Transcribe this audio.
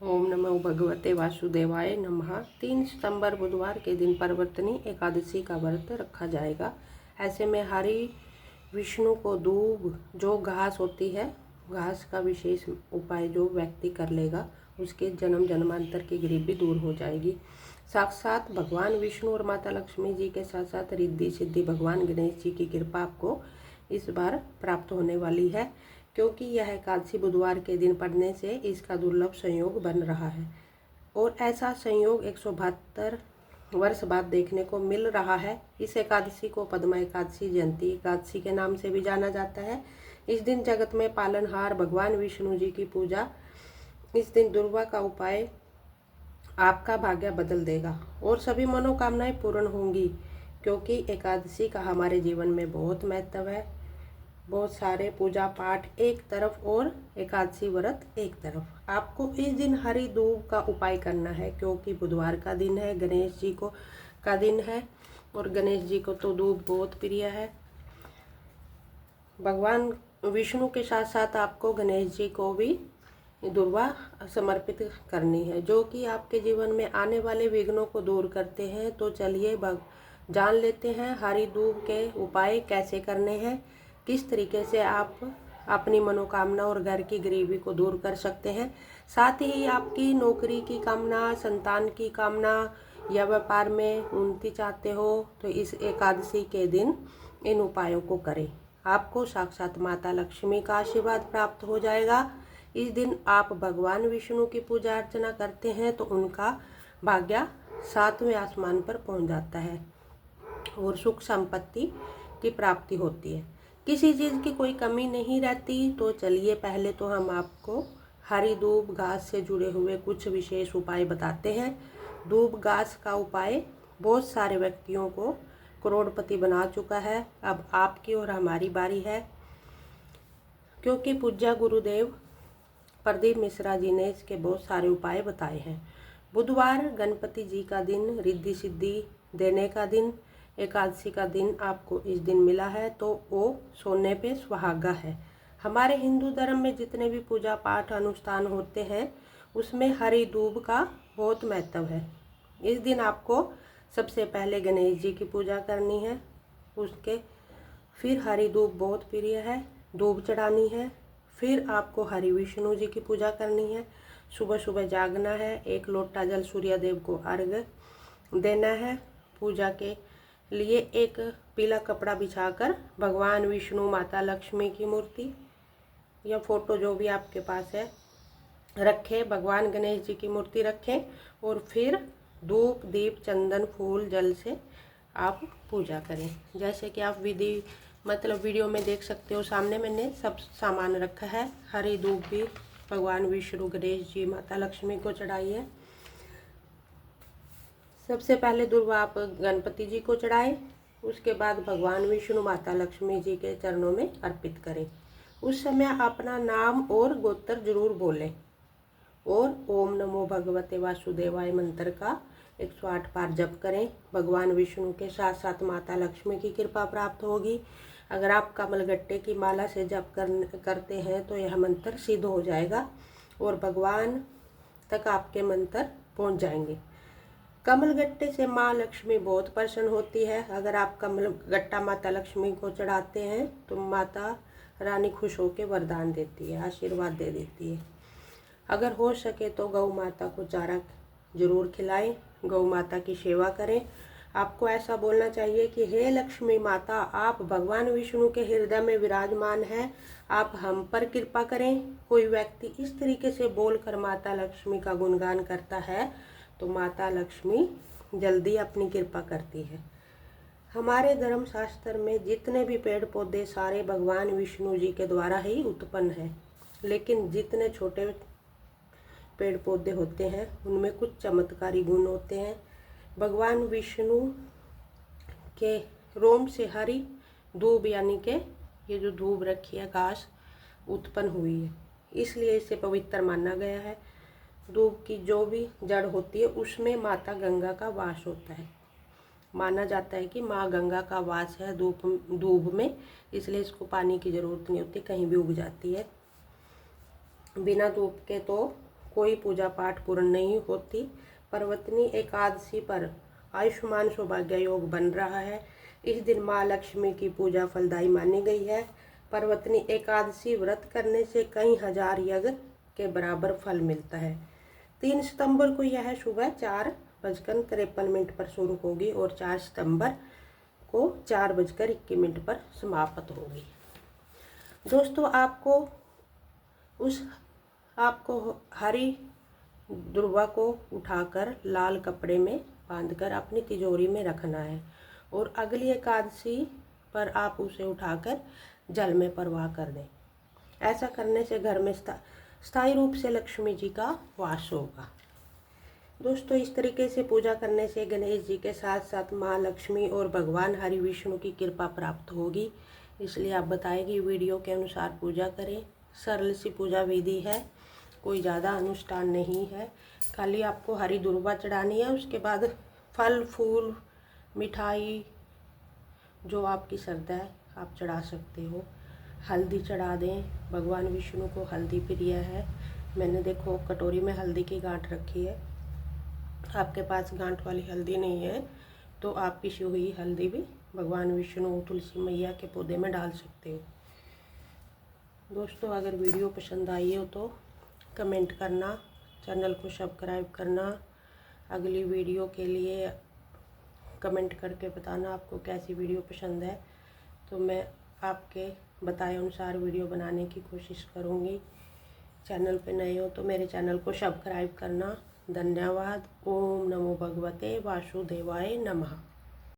ओम नमो भगवते वासुदेवाय नमः। 3 सितंबर बुधवार के दिन परिवर्तनी एकादशी का व्रत रखा जाएगा। ऐसे में हरि विष्णु को दूब जो घास होती है, घास का विशेष उपाय जो व्यक्ति कर लेगा उसके जन्म जन्मांतर की गरीबी दूर हो जाएगी। साक्षात भगवान विष्णु और माता लक्ष्मी जी के साथ साथ रिद्धि सिद्धि भगवान गणेश जी की कृपा आपको इस बार प्राप्त होने वाली है, क्योंकि यह एकादशी बुधवार के दिन पड़ने से इसका दुर्लभ संयोग बन रहा है और ऐसा संयोग 172 वर्ष बाद देखने को मिल रहा है। इस एकादशी को पद्मा एकादशी, जयंती एकादशी के नाम से भी जाना जाता है। इस दिन जगत में पालनहार भगवान विष्णु जी की पूजा, इस दिन दुर्वा का उपाय आपका भाग्य बदल देगा और सभी मनोकामनाएं पूर्ण होंगी, क्योंकि एकादशी का हमारे जीवन में बहुत महत्व है। बहुत सारे पूजा पाठ एक तरफ और एकादशी व्रत एक तरफ। आपको इस दिन हरी दूब का उपाय करना है, क्योंकि बुधवार का दिन है, गणेश जी को का दिन है और गणेश जी को तो दूब बहुत प्रिय है। भगवान विष्णु के साथ साथ आपको गणेश जी को भी दुर्वा समर्पित करनी है, जो कि आपके जीवन में आने वाले विघ्नों को दूर करते हैं। तो चलिए जान लेते हैं हरी दूब के उपाय कैसे करने हैं, किस तरीके से आप अपनी मनोकामना और घर की गरीबी को दूर कर सकते हैं। साथ ही आपकी नौकरी की कामना, संतान की कामना या व्यापार में उन्नति चाहते हो तो इस एकादशी के दिन इन उपायों को करें। आपको साक्षात माता लक्ष्मी का आशीर्वाद प्राप्त हो जाएगा। इस दिन आप भगवान विष्णु की पूजा अर्चना करते हैं तो उनका भाग्य 7वें आसमान पर पहुंच जाता है और सुख संपत्ति की प्राप्ति होती है, किसी चीज़ की कोई कमी नहीं रहती। तो चलिए पहले तो हम आपको हरी दूब घास से जुड़े हुए कुछ विशेष उपाय बताते हैं। दूब घास का उपाय बहुत सारे व्यक्तियों को करोड़पति बना चुका है। अब आपकी और हमारी बारी है, क्योंकि पूज्य गुरुदेव प्रदीप मिश्रा जी ने इसके बहुत सारे उपाय बताए हैं। बुधवार गणपति जी का दिन, रिद्धि सिद्धि देने का दिन, एकादशी का दिन आपको इस दिन मिला है तो वो सोने पे सुहागा है। हमारे हिंदू धर्म में जितने भी पूजा पाठ अनुष्ठान होते हैं उसमें हरी दूब का बहुत महत्व है। इस दिन आपको सबसे पहले गणेश जी की पूजा करनी है, उसके फिर हरी दूब बहुत प्रिय है, दूब चढ़ानी है। फिर आपको हरि विष्णु जी की पूजा करनी है। सुबह सुबह जागना है, 1 लोटा जल सूर्य देव को अर्घ देना है। पूजा के लिए एक पीला कपड़ा बिछाकर भगवान विष्णु, माता लक्ष्मी की मूर्ति या फोटो जो भी आपके पास है रखें, भगवान गणेश जी की मूर्ति रखें और फिर धूप दीप चंदन फूल जल से आप पूजा करें। जैसे कि आप वीडियो में देख सकते हो, सामने मैंने सब सामान रखा है। हरी धूप भी भगवान विष्णु, गणेश जी, माता लक्ष्मी को चढ़ाई है। सबसे पहले दुर्वा आप गणपति जी को चढ़ाएं, उसके बाद भगवान विष्णु, माता लक्ष्मी जी के चरणों में अर्पित करें। उस समय अपना नाम और गोत्र जरूर बोलें और ओम नमो भगवते वासुदेवाय मंत्र का 108 बार जप करें। भगवान विष्णु के साथ साथ माता लक्ष्मी की कृपा प्राप्त होगी। अगर आप कमलगट्टे की माला से जप करते हैं तो यह मंत्र सिद्ध हो जाएगा और भगवान तक आपके मंत्र पहुंच जाएंगे। कमलगट्टे से माँ लक्ष्मी बहुत प्रसन्न होती है। अगर आप कमलगट्टा माता लक्ष्मी को चढ़ाते हैं तो माता रानी खुश होकर वरदान देती है, आशीर्वाद दे देती है। अगर हो सके तो गौ माता को चारा जरूर खिलाएं, गौ माता की सेवा करें। आपको ऐसा बोलना चाहिए कि हे लक्ष्मी माता, आप भगवान विष्णु के हृदय में विराजमान हैं, आप हम पर कृपा करें। कोई व्यक्ति इस तरीके से बोलकर माता लक्ष्मी का गुणगान करता है तो माता लक्ष्मी जल्दी अपनी कृपा करती है। हमारे धर्म शास्त्र में जितने भी पेड़ पौधे सारे भगवान विष्णु जी के द्वारा ही उत्पन्न है, लेकिन जितने छोटे पेड़ पौधे होते हैं उनमें कुछ चमत्कारी गुण होते हैं। भगवान विष्णु के रोम से हरी धूप यानी कि ये जो धूप रखी है घास उत्पन्न हुई है, इसलिए इसे पवित्र माना गया है। धूप की जो भी जड़ होती है उसमें माता गंगा का वास होता है। माना जाता है कि माँ गंगा का वास है धूप में, इसलिए इसको पानी की ज़रूरत नहीं होती, कहीं भी उग जाती है। बिना धूप के तो कोई पूजा पाठ पूर्ण नहीं होती। पर्वतनी एकादशी पर आयुष्मान सौभाग्य योग बन रहा है। इस दिन माँ लक्ष्मी की पूजा फलदायी मानी गई है। पर्वतनी एकादशी व्रत करने से कई हजार यज्ञ के बराबर फल मिलता है। 3 सितंबर को यह सुबह 4:53 पर शुरू होगी और 4 सितंबर को 4:21 पर समाप्त होगी। दोस्तों, आपको हरी दुर्वा को उठाकर लाल कपड़े में बांधकर अपनी तिजोरी में रखना है और अगली एकादशी पर आप उसे उठाकर जल में प्रवाह कर दें। ऐसा करने से घर में स्थायी रूप से लक्ष्मी जी का वास होगा। दोस्तों, इस तरीके से पूजा करने से गणेश जी के साथ साथ माँ लक्ष्मी और भगवान हरि विष्णु की कृपा प्राप्त होगी। इसलिए आप बताए गई वीडियो के अनुसार पूजा करें। सरल सी पूजा विधि है, कोई ज़्यादा अनुष्ठान नहीं है। खाली आपको हरी दुर्वा चढ़ानी है, उसके बाद फल फूल मिठाई जो आपकी श्रद्धा है आप चढ़ा सकते हो। हल्दी चढ़ा दें, भगवान विष्णु को हल्दी प्रिय है। मैंने देखो कटोरी में हल्दी की गांठ रखी है। आपके पास गांठ वाली हल्दी नहीं है तो आप पिसी हुई हल्दी भी भगवान विष्णु तुलसी मैया के पौधे में डाल सकते हो। दोस्तों, अगर वीडियो पसंद आई हो तो कमेंट करना, चैनल को सब्सक्राइब करना। अगली वीडियो के लिए कमेंट करके बताना आपको कैसी वीडियो पसंद है, तो मैं आपके बताए अनुसार वीडियो बनाने की कोशिश करूँगी। चैनल पे नए हो तो मेरे चैनल को सब्सक्राइब करना। धन्यवाद। ओम नमो भगवते वासुदेवाय नमः।